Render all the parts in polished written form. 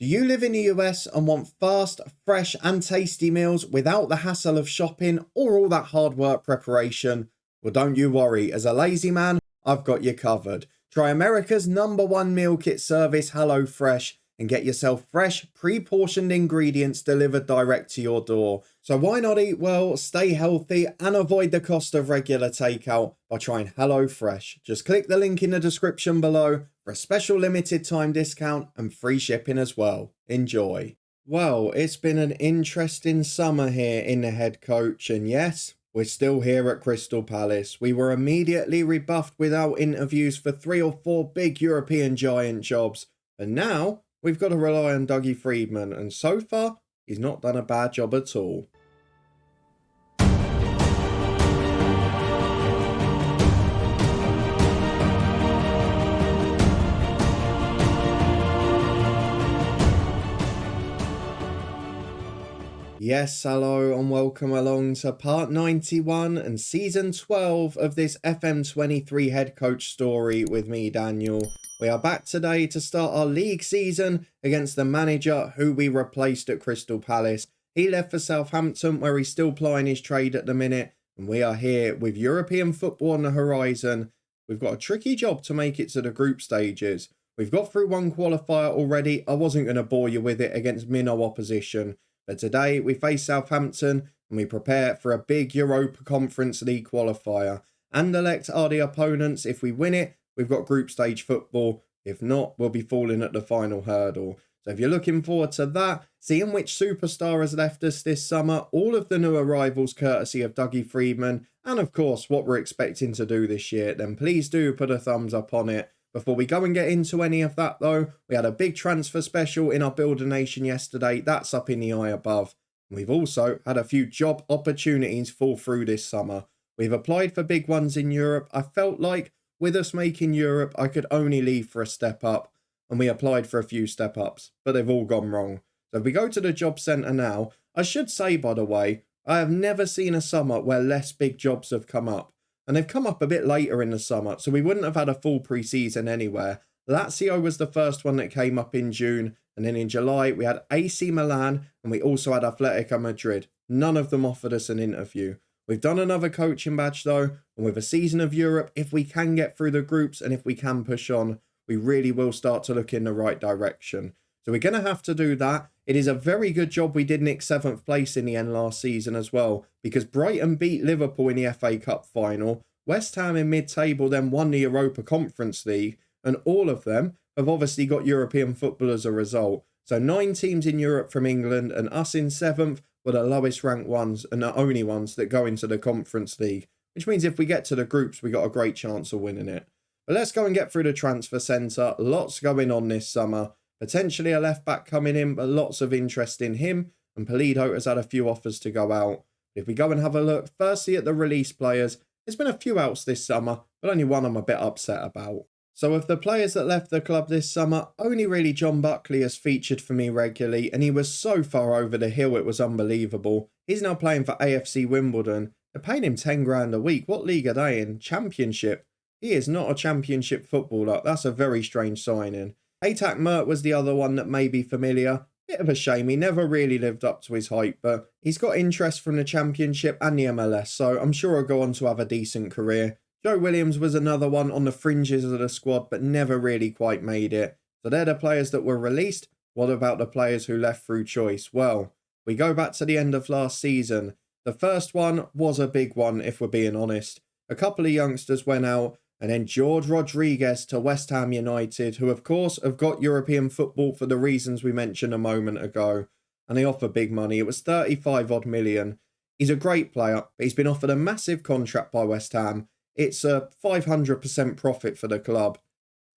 Do you live in the US and want fast, fresh and tasty meals without the hassle of shopping or all that hard work preparation? Well, don't you worry, as a lazy man, I've got you covered. Try America's #1 meal kit service, HelloFresh, and get yourself fresh, pre-portioned ingredients delivered direct to your door. So why not eat well, stay healthy, and avoid the cost of regular takeout by trying HelloFresh? Just click the link in the description below for a special limited time discount and free shipping as well. Enjoy. Well, it's been an interesting summer here in the head coach, and yes, we're still here at Crystal Palace. We were immediately rebuffed without interviews for 3 or 4 big European giant jobs, and now we've got to rely on Dougie Freedman, and so far, he's not done a bad job at all. Yes, hello and welcome along to part 91 and season 12 of this FM23 Head Coach story with me, Daniel. We are back today to start our league season against the manager who we replaced at Crystal Palace. He left for Southampton, where he's still plying his trade at the minute, and we are here with European football on the horizon. We've got a tricky job to make it to the group stages. We've got through one qualifier already. I wasn't going to bore you with it against minnow opposition. But today we face Southampton and we prepare for a big Europa Conference League qualifier. Anderlecht are the opponents. If we win it, we've got group stage football. If not, we'll be falling at the final hurdle. So if you're looking forward to that, seeing which superstar has left us this summer, all of the new arrivals courtesy of Dougie Freedman, and of course what we're expecting to do this year, then please do put a thumbs up on it. Before we go and get into any of that though, we had a big transfer special in our Builder Nation yesterday. That's up in the eye above. And we've also had a few job opportunities fall through this summer. We've applied for big ones in Europe. I felt like with us making Europe, I could only leave for a step up. And we applied for a few step ups, but they've all gone wrong. So if we go to the job centre now, I should say, by the way, I have never seen a summer where less big jobs have come up. And they've come up a bit later in the summer, so we wouldn't have had a full pre-season anywhere. Lazio was the first one that came up in June, and then in July we had AC Milan, and we also had Atletico Madrid. None of them offered us an interview. We've done another coaching badge though, and with a season of Europe, if we can get through the groups and if we can push on, we really will start to look in the right direction. So we're going to have to do that. It is a very good job we did nick 7th place in the end last season as well, because Brighton beat Liverpool in the FA Cup final, West Ham in mid-table then won the Europa Conference League, and all of them have obviously got European football as a result. So 9 teams in Europe from England, and us in 7th were the lowest ranked ones and the only ones that go into the Conference League, which means if we get to the groups, we got a great chance of winning it. But let's go and get through the transfer centre. Lots going on this summer. Potentially a left back coming in, but lots of interest in him. And Pulido has had a few offers to go out. If we go and have a look, firstly at the release players, there's been a few outs this summer, but only one I'm a bit upset about. So of the players that left the club this summer, only really John Buckley has featured for me regularly, and he was so far over the hill it was unbelievable. He's now playing for AFC Wimbledon. They're paying him 10 grand a week. What league are they in? Championship. He is not a championship footballer. That's a very strange signing. Atac Mert was the other one that may be familiar. Bit of a shame, he never really lived up to his hype, but he's got interest from the Championship and the MLS, so I'm sure he'll go on to have a decent career. Joe Williams was another one on the fringes of the squad, but never really quite made it. So they're the players that were released. What about the players who left through choice? Well, we go back to the end of last season. The first one was a big one, if we're being honest. A couple of youngsters went out, and then George Rodriguez to West Ham United, who of course have got European football for the reasons we mentioned a moment ago. And they offer big money. It was 35 odd million. He's a great player, but he's been offered a massive contract by West Ham. It's a 500% profit for the club.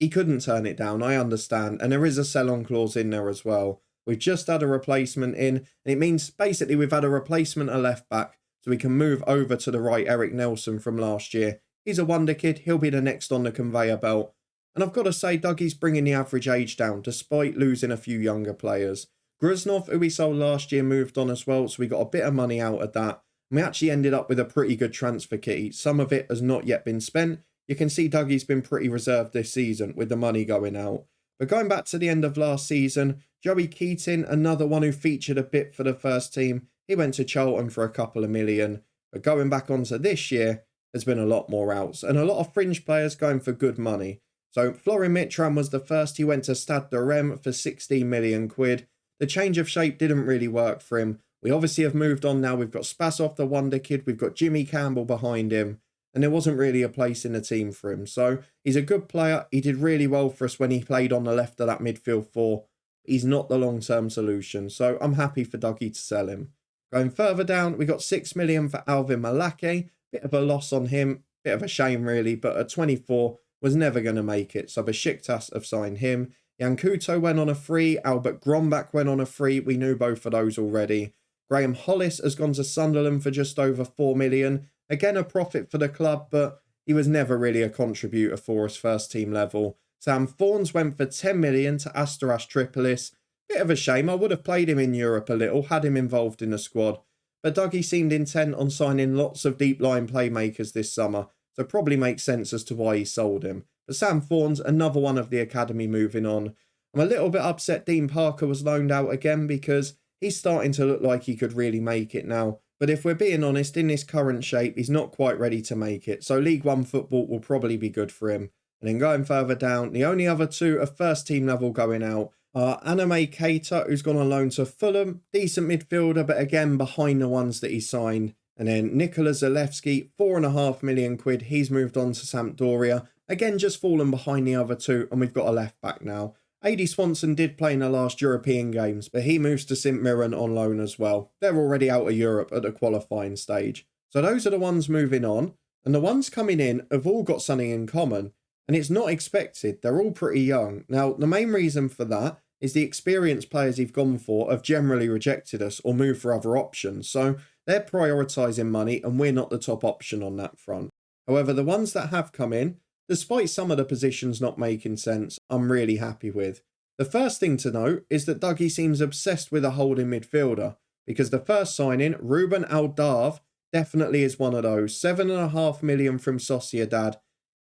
He couldn't turn it down, I understand. And there is a sell-on clause in there as well. We've just had a replacement in, and it means basically we've had a replacement at left back, so we can move over to the right Eric Nelson from last year. He's a wonder kid. He'll be the next on the conveyor belt. And I've got to say, Dougie's bringing the average age down, despite losing a few younger players. Gruznov, who we sold last year, moved on as well, so we got a bit of money out of that. And we actually ended up with a pretty good transfer kitty. Some of it has not yet been spent. You can see Dougie's been pretty reserved this season with the money going out. But going back to the end of last season, Joey Keating, another one who featured a bit for the first team, he went to Charlton for a couple of million. But going back onto this year, there's been a lot more outs and a lot of fringe players going for good money. So Florin Mitran was the first. He went to Stade de Reims for 16 million quid. The change of shape didn't really work for him. We obviously have moved on now. We've got Spasov, the wonder kid. We've got Jimmy Campbell behind him. And there wasn't really a place in the team for him. So he's a good player. He did really well for us when he played on the left of that midfield four. He's not the long-term solution. So I'm happy for Dougie to sell him. Going further down, we got 6 million for Alvin Malake. Bit of a loss on him. Bit of a shame, really. But at 24, was never going to make it. So Besiktas have signed him. Yankuto went on a free. Albert Grombach went on a free. We knew both of those already. Graham Hollis has gone to Sunderland for just over 4 million. Again, a profit for the club, but he was never really a contributor for us first team level. Sam Fawns went for 10 million to Asteras Tripolis. Bit of a shame. I would have played him in Europe a little, had him involved in the squad. But Dougie seemed intent on signing lots of deep line playmakers this summer, so probably makes sense as to why he sold him. But Sam Fawns, another one of the academy moving on. I'm a little bit upset Dean Parker was loaned out again because he's starting to look like he could really make it now. But if we're being honest, in this current shape, he's not quite ready to make it. So League One football will probably be good for him. And then going further down, the only other two of first team level going out are Anime Keita, who's gone on loan to Fulham. Decent midfielder, but again, behind the ones that he signed. And then Nikola Zalewski, 4.5 million quid. He's moved on to Sampdoria. Again, just fallen behind the other two. And we've got a left back now. A.D. Swanson did play in the last European games, but he moves to St Mirren on loan as well. They're already out of Europe at the qualifying stage. So those are the ones moving on. And the ones coming in have all got something in common. And it's not expected. They're all pretty young. Now, the main reason for that is the experienced players he've gone for have generally rejected us or moved for other options. So they're prioritising money and we're not the top option on that front. However, the ones that have come in, despite some of the positions not making sense, I'm really happy with. The first thing to note is that Dougie seems obsessed with a holding midfielder, because the first signing, Ruben Aldav, definitely is one of those. 7.5 million from Sociedad.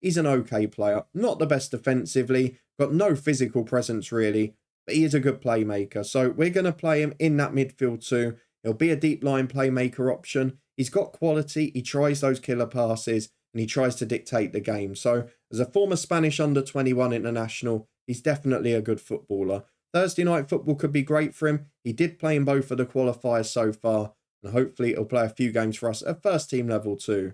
He's an okay player. Not the best defensively, got no physical presence really, but he is a good playmaker. So we're going to play him in that midfield too. He'll be a deep line playmaker option. He's got quality. He tries those killer passes. And he tries to dictate the game. So, as a former Spanish under-21 international, he's definitely a good footballer. Thursday night football could be great for him. He did play in both of the qualifiers so far, and hopefully he'll play a few games for us at first team level too.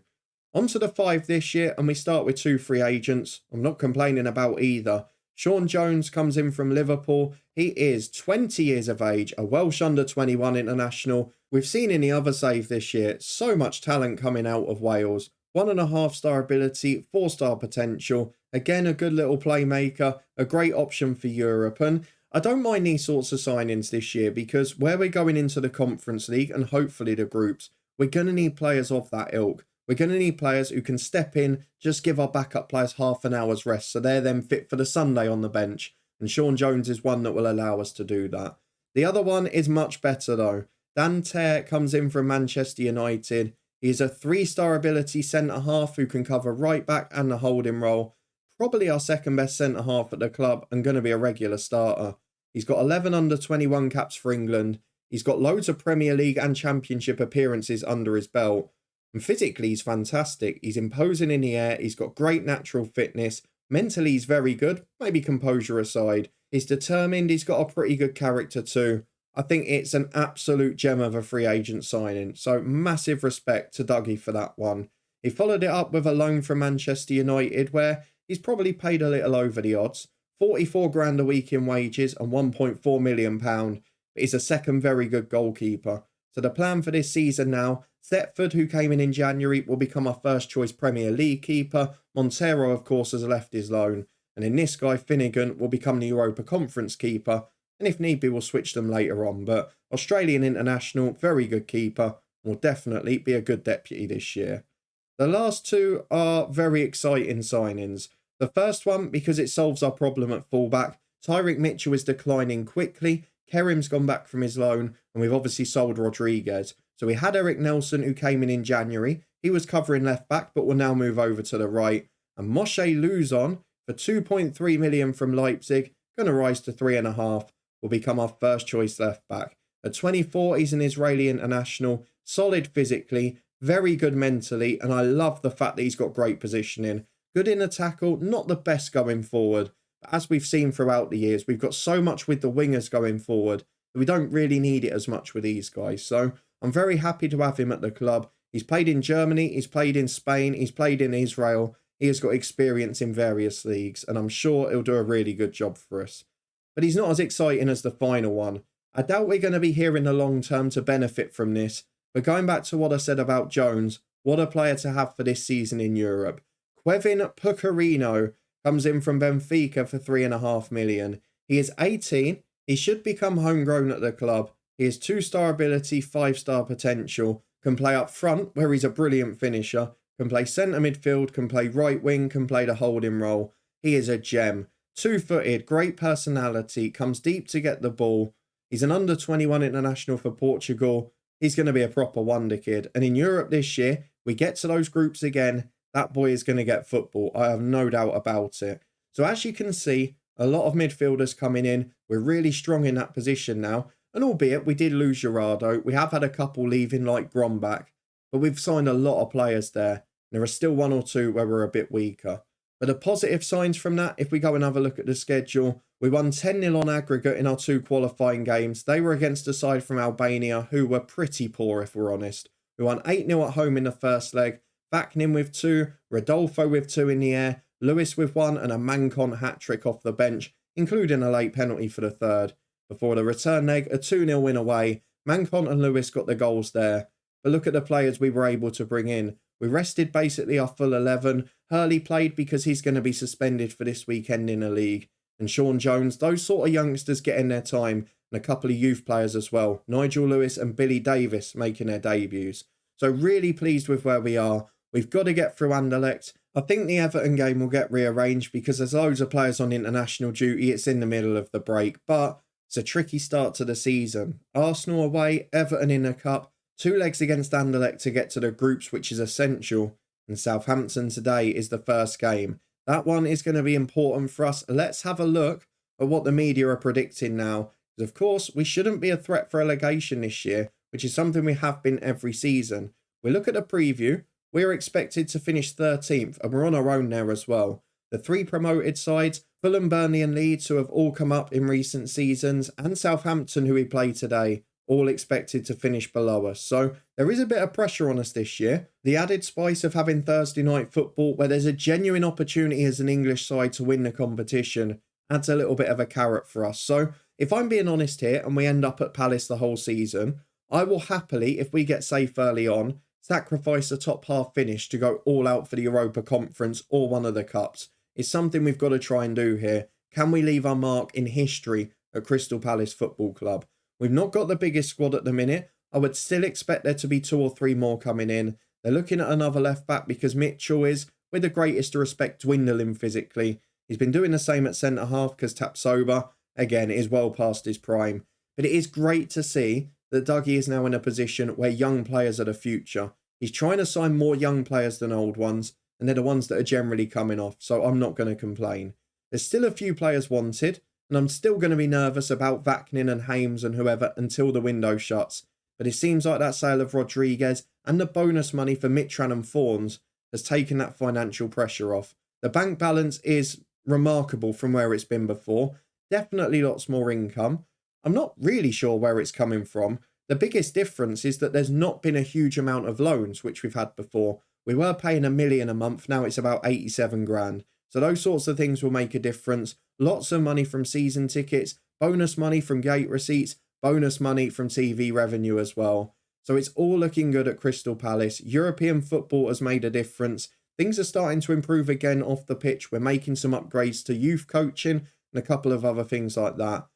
On to the 5 this year, and we start with 2 free agents. I'm not complaining about either. Sean Jones comes in from Liverpool. He is 20 years of age, a Welsh under-21 international. We've seen in the other save this year, so much talent coming out of Wales. 1.5-star ability, 4-star potential. Again, a good little playmaker, a great option for Europe. And I don't mind these sorts of signings this year because where we're going into the Conference League and hopefully the groups, we're going to need players of that ilk. We're going to need players who can step in, just give our backup players half an hour's rest so they're then fit for the Sunday on the bench. And Sean Jones is one that will allow us to do that. The other one is much better though. Dan Tare comes in from Manchester United. He's a 3-star ability centre-half who can cover right-back and the holding role. Probably our second best centre-half at the club and going to be a regular starter. He's got 11 under-21 caps for England. He's got loads of Premier League and Championship appearances under his belt. And physically, he's fantastic. He's imposing in the air. He's got great natural fitness. Mentally, he's very good. Maybe composure aside. He's determined. He's got a pretty good character too. I think it's an absolute gem of a free agent signing. So massive respect to Dougie for that one. He followed it up with a loan from Manchester United where he's probably paid a little over the odds. 44 grand a week in wages and £1.4 million. But he's a second very good goalkeeper. So the plan for this season now, Thetford, who came in January, will become our first choice Premier League keeper. Montero, of course, has left his loan. And then this guy, Finnegan, will become the Europa Conference keeper. And if need be, we'll switch them later on. But Australian international, very good keeper, will definitely be a good deputy this year. The last two are very exciting signings. The first one, because it solves our problem at fullback. Tyrick Mitchell is declining quickly. Kerim's gone back from his loan. And we've obviously sold Rodriguez. So we had Eric Nelson, who came in January. He was covering left back, but will now move over to the right. And Moshe Luzon, for 2.3 million from Leipzig, going to rise to 3.5, will become our first choice left back. At 24, he's an Israeli international, solid physically, very good mentally, and I love the fact that he's got great positioning. Good in a tackle, not the best going forward. But as we've seen throughout the years, we've got so much with the wingers going forward that we don't really need it as much with these guys. So I'm very happy to have him at the club. He's played in Germany, he's played in Spain, he's played in Israel. He has got experience in various leagues, and I'm sure he'll do a really good job for us. But he's not as exciting as the final one. I doubt we're going to be here in the long term to benefit from this. But going back to what I said about Jones, what a player to have for this season in Europe. Kevin Pucarino comes in from Benfica for 3.5 million. He is 18. He should become homegrown at the club. He has 2-star ability, 5-star potential. Can play up front, where he's a brilliant finisher. Can play centre midfield, can play right wing, can play the holding role. He is a gem. 2-footed, great personality, comes deep to get the ball. He's an under-21 international for Portugal. He's going to be a proper wonder kid. And in Europe this year, we get to those groups again. That boy is going to get football. I have no doubt about it. So as you can see, a lot of midfielders coming in. We're really strong in that position now. And albeit we did lose Gerardo, we have had a couple leaving like Grombach. But we've signed a lot of players there. There are still 1 or 2 where we're a bit weaker. But the positive signs from that, if we go and have a look at the schedule, we won 10-0 on aggregate in our 2 qualifying games. They were against a side from Albania who were pretty poor, if we're honest. We won 8-0 at home in the first leg, Vaknin with 2, Rodolfo with 2 in the air, Lewis with 1 and a Mancon hat-trick off the bench, including a late penalty for the third. Before the return leg, a 2-0 win away. Mancon and Lewis got the goals there. But look at the players we were able to bring in. We rested basically our full 11. Hurley played because he's going to be suspended for this weekend in the league. And Sean Jones, those sort of youngsters getting their time. And a couple of youth players as well. Nigel Lewis and Billy Davis making their debuts. So really pleased with where we are. We've got to get through Anderlecht. I think the Everton game will get rearranged because there's loads of players on international duty. It's in the middle of the break. But it's a tricky start to the season. Arsenal away, Everton in the cup. 2 legs against Anderlecht to get to the groups, which is essential. And Southampton today is the first game. That one is going to be important for us. Let's have a look at what the media are predicting now. Because of course, we shouldn't be a threat for relegation this year, which is something we have been every season. We look at the preview. We're expected to finish 13th, and we're on our own there as well. The 3 promoted sides, Fulham, Burnley and Leeds, who have all come up in recent seasons, and Southampton, who we play today, all expected to finish below us. So there is a bit of pressure on us this year. The added spice of having Thursday night football, where there's a genuine opportunity as an English side to win the competition, adds a little bit of a carrot for us. So if I'm being honest here and we end up at Palace the whole season, I will happily, if we get safe early on, sacrifice the top half finish to go all out for the Europa Conference or one of the cups. It's something we've got to try and do here. Can we leave our mark in history at Crystal Palace Football Club? We've not got the biggest squad at the minute. I would still expect there to be 2 or 3 more coming in. They're looking at another left back because Mitchell is, with the greatest respect, dwindling physically. He's been doing the same at centre half because Tapsoba, again, is well past his prime. But it is great to see that Dougie is now in a position where young players are the future. He's trying to sign more young players than old ones, and they're the ones that are generally coming off, so I'm not going to complain. There's still a few players wanted, and I'm still going to be nervous about Vaknin and Hames and whoever until the window shuts. But it seems like that sale of Rodriguez and the bonus money for Mitran and Fawns has taken that financial pressure off. The bank balance is remarkable from where it's been before. Definitely lots more income. I'm not really sure where it's coming from. The biggest difference is that there's not been a huge amount of loans, which we've had before. We were paying $1 million a month. Now it's about 87 grand. So those sorts of things will make a difference. Lots of money from season tickets, bonus money from gate receipts, bonus money from TV revenue as well. So it's all looking good at Crystal Palace. European football has made a difference. Things are starting to improve again off the pitch. We're making some upgrades to youth coaching and a couple of other things like that.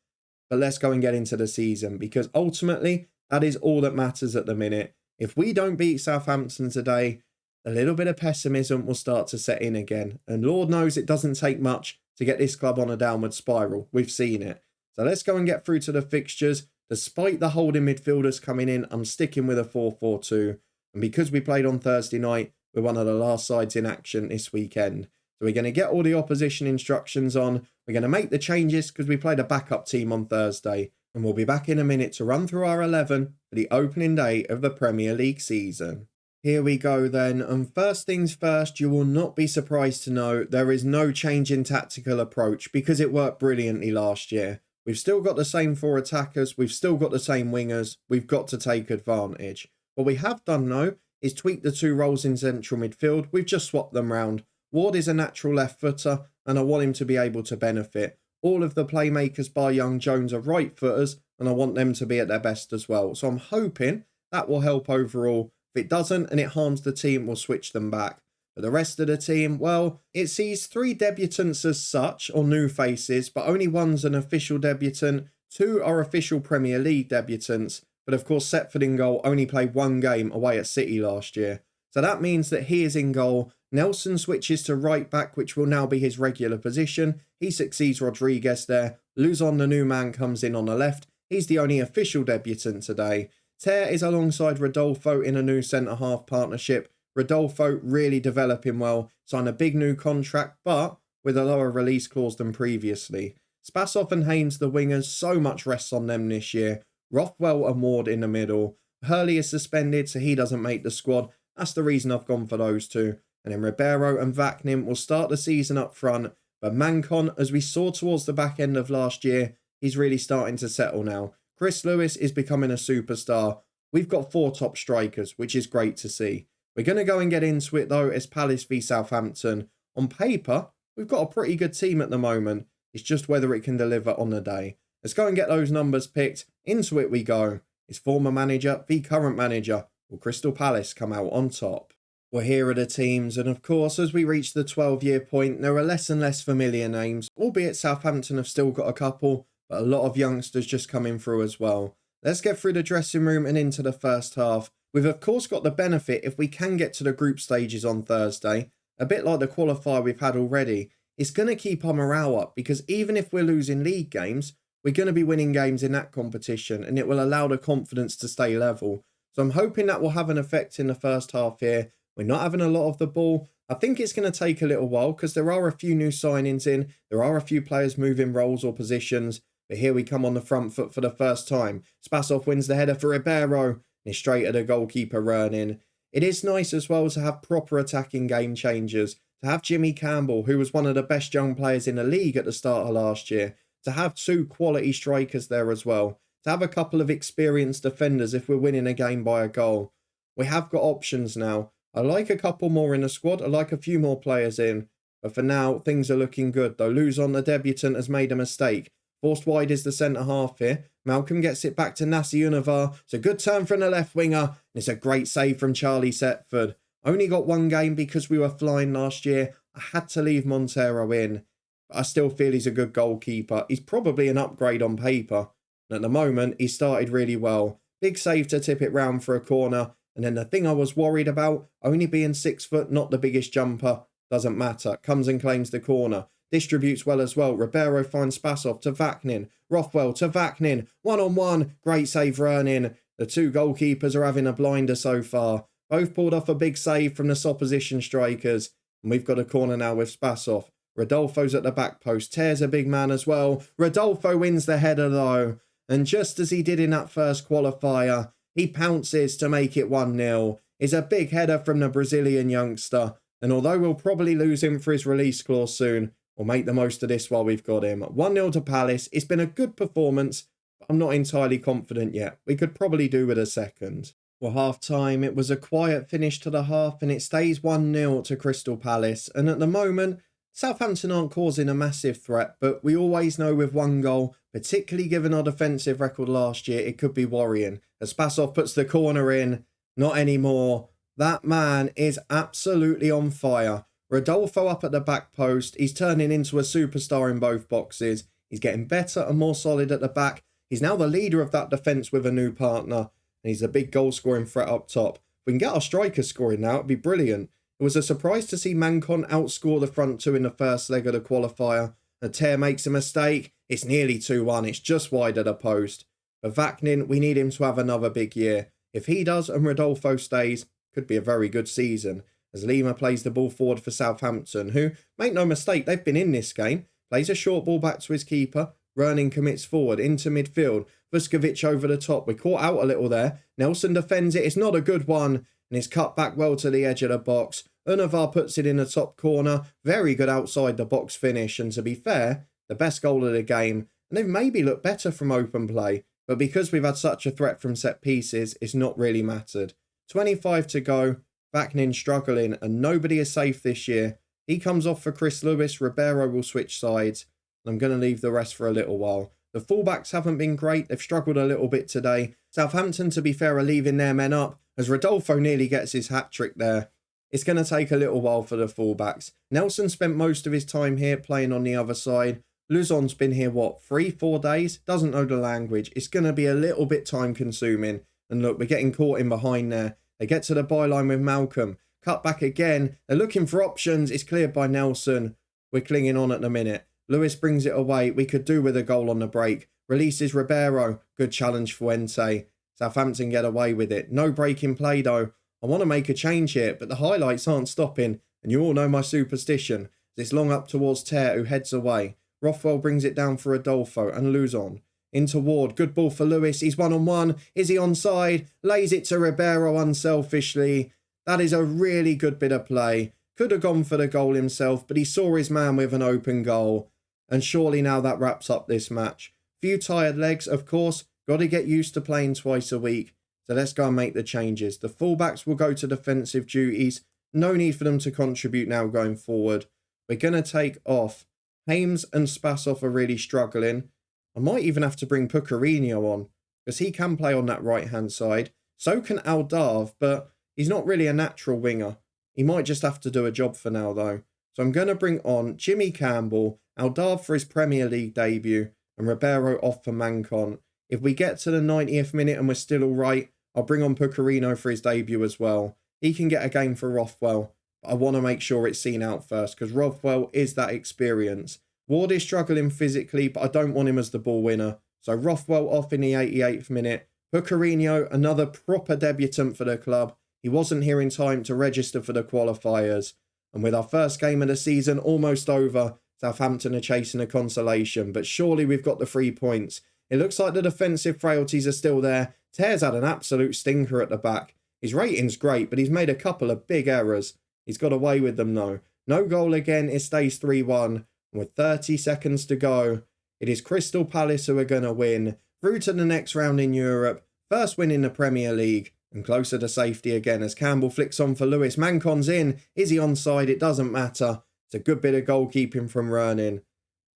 But let's go and get into the season because ultimately that is all that matters at the minute. If we don't beat Southampton today, a little bit of pessimism will start to set in again. And Lord knows it doesn't take much to get this club on a downward spiral. We've seen it. So let's go and get through to the fixtures. Despite the holding midfielders coming in, I'm sticking with a 4-4-2. And because we played on Thursday night, we're one of the last sides in action this weekend. So we're going to get all the opposition instructions on. We're going to make the changes because we played a backup team on Thursday, and we'll be back in a minute to run through our 11 for the opening day of the Premier League season. Here we go then, and first things first, you will not be surprised to know there is no change in tactical approach because it worked brilliantly last year. We've still got the same 4 attackers, we've still got the same wingers, we've got to take advantage. What we have done though is tweak the 2 roles in central midfield. We've just swapped them round. Ward is a natural left footer and I want him to be able to benefit. All of the playmakers bar Young Jones are right footers and I want them to be at their best as well. So I'm hoping that will help overall. If it doesn't and it harms the team, we'll switch them back. But the rest of the team, well, it sees 3 debutants as such, or new faces, but only one's an official debutant. 2 are official Premier League debutants. But of course, Setford in goal only played 1 game away at City last year. So that means that he is in goal. Nelson switches to right back, which will now be his regular position. He succeeds Rodriguez there. Luzon, the new man, comes in on the left. He's the only official debutant today. Ter is alongside Rodolfo in a new centre-half partnership. Rodolfo really developing well, signed a big new contract, but with a lower release clause than previously. Spasov and Haynes, the wingers, so much rests on them this year. Rothwell and Ward in the middle. Hurley is suspended, so he doesn't make the squad. That's the reason I've gone for those 2. And then Ribeiro and Vaknin will start the season up front. But Mancon, as we saw towards the back end of last year, he's really starting to settle now. Chris Lewis is becoming a superstar. We've got 4 top strikers, which is great to see. We're going to go and get into it though as Palace v Southampton. On paper, we've got a pretty good team at the moment. It's just whether it can deliver on the day. Let's go and get those numbers picked. Into it we go. It's former manager v current manager. Will Crystal Palace come out on top? Well, here are the teams, and of course, as we reach the 12-year point, there are less and less familiar names, albeit Southampton have still got a couple, but a lot of youngsters just coming through as well. Let's get through the dressing room and into the first half. We've of course got the benefit if we can get to the group stages on Thursday, a bit like the qualifier we've had already. It's going to keep our morale up because even if we're losing league games, we're going to be winning games in that competition and it will allow the confidence to stay level. So I'm hoping that will have an effect in the first half here. We're not having a lot of the ball. I think it's going to take a little while because there are a few new signings in. There are a few players moving roles or positions. But here we come on the front foot for the first time. Spasov wins the header for Ribeiro. And he's straight at the goalkeeper running. It is nice as well to have proper attacking game changers. To have Jimmy Campbell, who was one of the best young players in the league at the start of last year. To have 2 quality strikers there as well. To have a couple of experienced defenders if we're winning a game by a goal. We have got options now. I like a couple more in the squad. I like a few more players in. But for now, things are looking good. Though Luzon, the debutant, has made a mistake. Forced wide is the centre-half here. Malcolm gets it back to Nasi Univar. It's a good turn from the left winger. And it's a great save from Charlie Setford. Only got 1 game because we were flying last year. I had to leave Montero in. But I still feel he's a good goalkeeper. He's probably an upgrade on paper. And at the moment, he started really well. Big save to tip it round for a corner. And then the thing I was worried about, only being 6 foot, not the biggest jumper, doesn't matter. Comes and claims the corner. Distributes well as well. Ribeiro finds Spasov to Vaknin. Rothwell to Vaknin. 1-on-1. Great save running. The 2 goalkeepers are having a blinder so far. Both pulled off a big save from the opposition strikers. And we've got a corner now with Spasov. Rodolfo's at the back post. Tears a big man as well. Rodolfo wins the header though. And just as he did in that first qualifier, he pounces to make it 1-0. It's a big header from the Brazilian youngster. And although we'll probably lose him for his release clause soon, we'll make the most of this while we've got him. 1-0 to Palace. It's been a good performance, but I'm not entirely confident yet. We could probably do with a second. Well, half-time, it was a quiet finish to the half and it stays 1-0 to Crystal Palace. And at the moment, Southampton aren't causing a massive threat, but we always know with 1 goal, particularly given our defensive record last year, it could be worrying. As Spasov puts the corner in, not anymore. That man is absolutely on fire. Rodolfo up at the back post. He's turning into a superstar in both boxes. He's getting better and more solid at the back. He's now the leader of that defence with a new partner. And he's a big goal-scoring threat up top. If we can get our strikers scoring now, it'd be brilliant. It was a surprise to see Mancon outscore the front 2 in the first leg of the qualifier. Ter makes a mistake. It's nearly 2-1. It's just wide of the post. For Vaknin, we need him to have another big year. If he does and Rodolfo stays, could be a very good season. As Lima plays the ball forward for Southampton, who, make no mistake, they've been in this game. plays a short ball back to his keeper. Rernin commits forward into midfield. Vuskovic over the top. We're caught out a little there. Nelson defends it. It's not a good one. And it's cut back well to the edge of the box. Unavar puts it in the top corner. Very good outside the box finish. And to be fair, the best goal of the game. And they've maybe looked better from open play. But because we've had such a threat from set pieces, it's not really mattered. 25 to go. Vaknin struggling. And nobody is safe this year. He comes off for Chris Lewis. Ribeiro will switch sides. And I'm going to leave the rest for a little while. The fullbacks haven't been great. They've struggled a little bit today. Southampton, to be fair, are leaving their men up as Rodolfo nearly gets his hat-trick there. It's going to take a little while for the fullbacks. Nelson spent most of his time here playing on the other side. Luzon's been here, 3-4 days? Doesn't know the language. It's going to be a little bit time-consuming. And look, we're getting caught in behind there. They get to the byline with Malcolm. Cut back again. They're looking for options. It's cleared by Nelson. We're clinging on at the minute. Lewis brings it away. We could do with a goal on the break. Releases Ribeiro. Good challenge for Fuente. Southampton get away with it. No break in play though. I want to make a change here, but the highlights aren't stopping. And you all know my superstition. It's long up towards Ter, who heads away. Rothwell brings it down for Rodolfo and Luzon. Into Ward. Good ball for Lewis. He's 1-on-1. Is he onside? Lays it to Ribeiro unselfishly. That is a really good bit of play. Could have gone for the goal himself, but he saw his man with an open goal. And surely now that wraps up this match. Few tired legs, of course. Got to get used to playing twice a week. So let's go and make the changes. The fullbacks will go to defensive duties. No need for them to contribute now going forward. We're going to take off. Hames and Spasov are really struggling. I might even have to bring Pucarino on, because he can play on that right-hand side. So can Aldarv, but he's not really a natural winger. He might just have to do a job for now, though. So I'm going to bring on Jimmy Campbell, Aldarv for his Premier League debut, and Ribeiro off for Mancon. If we get to the 90th minute and we're still all right, I'll bring on Pucarino for his debut as well. He can get a game for Rothwell, but I want to make sure it's seen out first, because Rothwell is that experience. Ward is struggling physically, but I don't want him as the ball winner. So Rothwell off in the 88th minute. Pucarino, another proper debutant for the club. He wasn't here in time to register for the qualifiers. And with our first game of the season almost over, Southampton are chasing a consolation. But surely we've got the 3 points. It looks like the defensive frailties are still there. Ter's had an absolute stinker at the back. His rating's great, but he's made a couple of big errors. He's got away with them though. No goal again, it stays 3-1. And with 30 seconds to go, it is Crystal Palace who are going to win. Through to the next round in Europe. First win in the Premier League. And closer to safety again as Campbell flicks on for Lewis. Mancon's in. Is he onside? It doesn't matter. It's a good bit of goalkeeping from Rernin.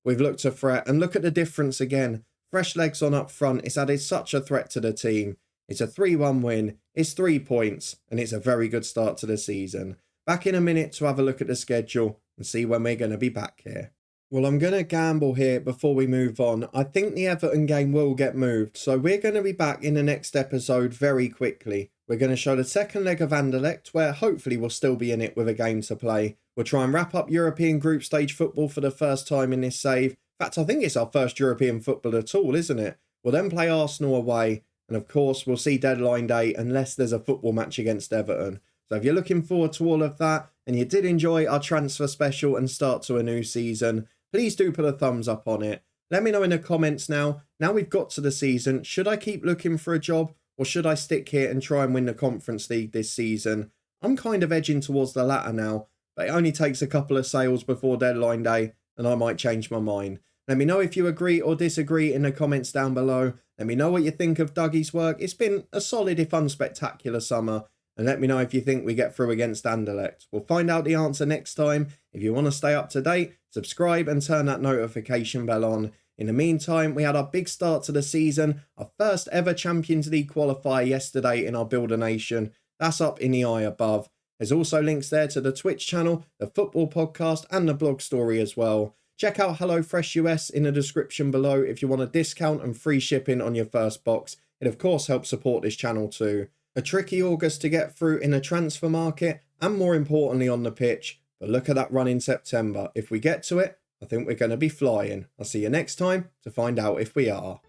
We've looked to threat. And look at the difference again. Fresh legs on up front. It's added such a threat to the team. It's a 3-1 win. It's 3 points. And it's a very good start to the season. Back in a minute to have a look at the schedule and see when we're going to be back here. Well, I'm going to gamble here before we move on. I think the Everton game will get moved. So we're going to be back in the next episode very quickly. We're going to show the second leg of Anderlecht, where hopefully we'll still be in it with a game to play. We'll try and wrap up European group stage football for the first time in this save. In fact, I think it's our first European football at all, isn't it? We'll then play Arsenal away. And of course, we'll see deadline day unless there's a football match against Everton. So if you're looking forward to all of that and you did enjoy our transfer special and start to a new season, please do put a thumbs up on it. Let me know in the comments now. Now we've got to the season, should I keep looking for a job or should I stick here and try and win the Conference League this season? I'm kind of edging towards the latter now, but it only takes a couple of sales before deadline day and I might change my mind. Let me know if you agree or disagree in the comments down below. Let me know what you think of Dougie's work. It's been a solid if unspectacular summer. And let me know if you think we get through against Anderlecht. We'll find out the answer next time. If you want to stay up to date, subscribe and turn that notification bell on. In the meantime, we had our big start to the season, our first ever Champions League qualifier yesterday in our Builder Nation. That's up in the eye above. There's also links there to the Twitch channel, the football podcast and the blog story as well. Check out HelloFresh US in the description below if you want a discount and free shipping on your first box. It of course helps support this channel too. A tricky August to get through in the transfer market and more importantly on the pitch. But look at that run in September. If we get to it, I think we're going to be flying. I'll see you next time to find out if we are.